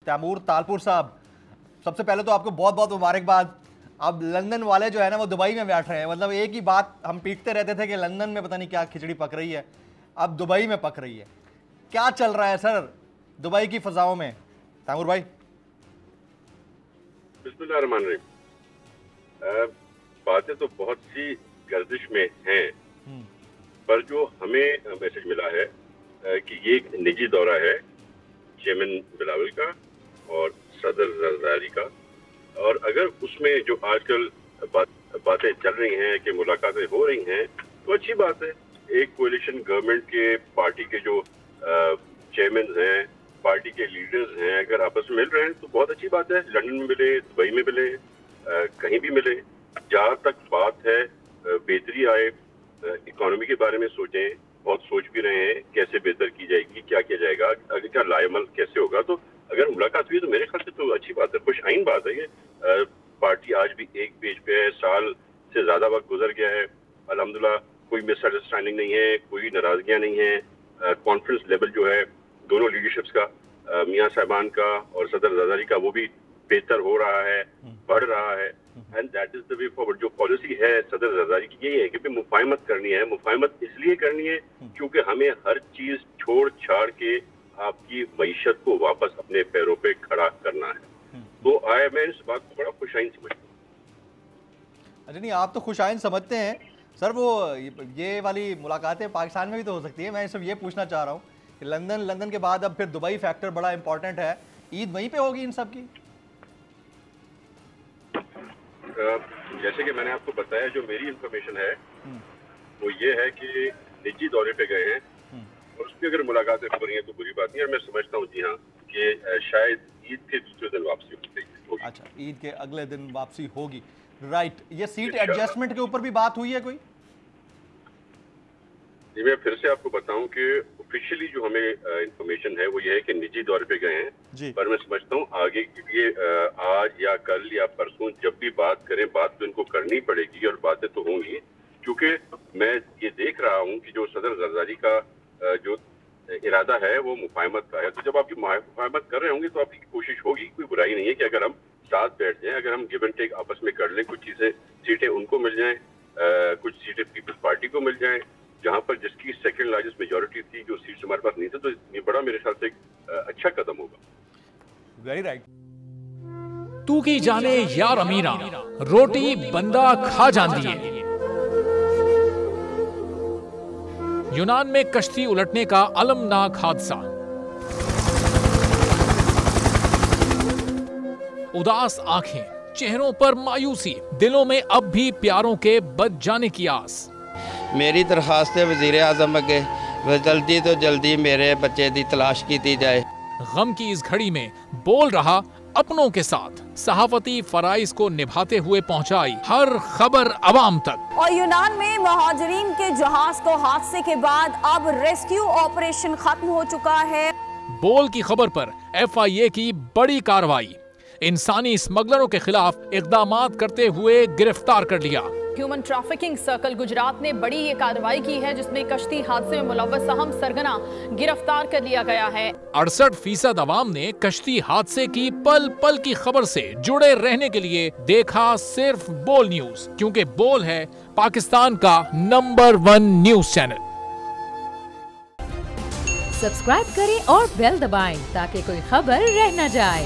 तैमूर तालपुर साहब, सबसे पहले तो आपको बहुत बहुत मुबारकबाद। अब लंदन वाले जो है ना वो दुबई में बैठ रहे हैं। मतलब एक ही बात हम पीटते रहते थे कि लंदन में पता नहीं क्या खिचड़ी पक रही है, अब दुबई में पक रही है। क्या चल रहा है सर दुबई की फजाओं में, तैमूर भाई? बिस्मिल्लाहिर्रहमानिर्रहीम। बातें तो बहुत सी गर्दिश में हैं, पर जो हमें मैसेज मिला है कि ये एक निजी दौरा है चेयरमैन बिलावल का और सदर जरदारी का, और अगर उसमें जो आजकल बातें चल रही हैं कि मुलाकातें हो रही हैं तो अच्छी बात है। एक कोalition गवर्नमेंट के पार्टी के जो चेयरमैन हैं, पार्टी के लीडर्स हैं, अगर आपस में मिल रहे हैं तो बहुत अच्छी बात है। लंदन में मिले, दुबई में मिले, कहीं भी मिले। जहाँ तक बात है बेहतरी आए, इकोनॉमी के बारे में सोचें, बहुत सोच भी रहे हैं कैसे बेहतर की जाएगी, क्या किया जाएगा, आगे का लाएमल कैसे होगा। तो अगर मुलाकात हुई तो मेरे ख्याल से तो अच्छी बात है, खुश आइन बात है। ये पार्टी आज भी एक पेज पे है, साल से ज्यादा वक्त गुजर गया है, अल्हम्दुलिल्लाह कोई मिसअंडरस्टैंडिंग नहीं है, कोई नाराजगियां नहीं है। कॉन्फ्रेंस लेवल जो है दोनों लीडरशिप्स का, मियां साहबान का और सदर जरदारी का, वो भी बेहतर हो रहा है, बढ़ रहा है। And that is the way forward. जो पॉलिसी है सदर जरदारी की यही है कि मुफाहमत करनी है। मुफाहमत इसलिए करनी है क्योंकि हमें हर चीज छोड़ छाड़ के आपकी मईशत को वापस अपने पैरों पे खड़ा करना है। तो मैं इस बात को बड़ा खुशाइन समझता हूँ। अच्छा, नहीं आप तो खुशाइन समझते हैं सर, वो ये वाली मुलाकातें पाकिस्तान में भी तो हो सकती है। मैं सिर्फ ये पूछना चाह रहा हूँ कि लंदन के बाद अब फिर दुबई फैक्टर बड़ा इंपॉर्टेंट है, ईद वहीं पे होगी इन सब की? जैसे कि मैंने आपको बताया, जो मेरी इंफॉर्मेशन है वो ये है कि निजी दौरे पे गए हैं और उसकी अगर मुलाकातें हो रही हैं तो बुरी बात नहीं है। मैं समझता हूँ जी हाँ कि शायद ईद के दूसरे दिन वापसी होगी। अच्छा, ईद के अगले दिन वापसी होगी, राइट। ये सीट एडजस्टमेंट के ऊपर भी बात हुई है कोई? जी मैं फिर से आपको बताऊं कि ऑफिशियली जो हमें इंफॉर्मेशन है वो ये है कि निजी दौरे पे गए हैं, पर मैं समझता हूँ आगे के लिए आज या कल या परसों जब भी बात करें, बात तो इनको करनी पड़ेगी और बातें तो होंगी। क्योंकि मैं ये देख रहा हूँ कि जो सदर जरदारी का जो इरादा है वो मुफाहमत का है। तो जब आपकी मुफाहमत कर रहे होंगे तो आपकी कोशिश होगी, कोई बुराई नहीं है कि अगर हम साथ बैठ जाएं, अगर हम गिव एंड टेक आपस में कर लें, कुछ चीजें सीटें उनको मिल जाएं, कुछ सीटें पीपल्स पार्टी को मिल जाएं, जहां पर जिसकी सेकंड लार्जेस्ट मेजॉरिटी थी, जो सीट्स हमारे पास नहीं थी, तो ये बड़ा मेरे ख्याल से अच्छा कदम होगा। Very right. तू की जाने यार अमीरा, रोटी बंदा खा जाती है। यूनान में कश्ती उलटने का अलमनाक हादसा। उदास आंखें, चेहरों पर मायूसी, दिलों में अब भी प्यारों के बच जाने की आस। मेरी दरखास्त है वजीर आजम अगे, जल्दी तो जल्दी मेरे बच्चे की तलाश की जाए। गम की इस घड़ी में बोल रहा अपनों के साथ, सहाफती फराइज को निभाते हुए पहुंचाई हर खबर अवाम तक। और यूनान में महाजरीन के जहाज को हादसे के बाद अब रेस्क्यू ऑपरेशन खत्म हो चुका है। बोल की खबर पर FIA की बड़ी कार्रवाई, इंसानी स्मगलरों के खिलाफ इकदामात करते हुए गिरफ्तार कर लिया। ह्यूमन ट्रैफिकिंग सर्कल गुजरात ने बड़ी ये कार्रवाई की है जिसमें कश्ती हादसे में मुलव्वस अहम सरगना गिरफ्तार कर लिया गया है। 68% अवाम ने कश्ती हादसे की पल पल की खबर से जुड़े रहने के लिए देखा सिर्फ बोल न्यूज, क्योंकि बोल है पाकिस्तान का नंबर 1 न्यूज चैनल। सब्सक्राइब करें और बेल दबाएं ताकि कोई खबर रह न जाए।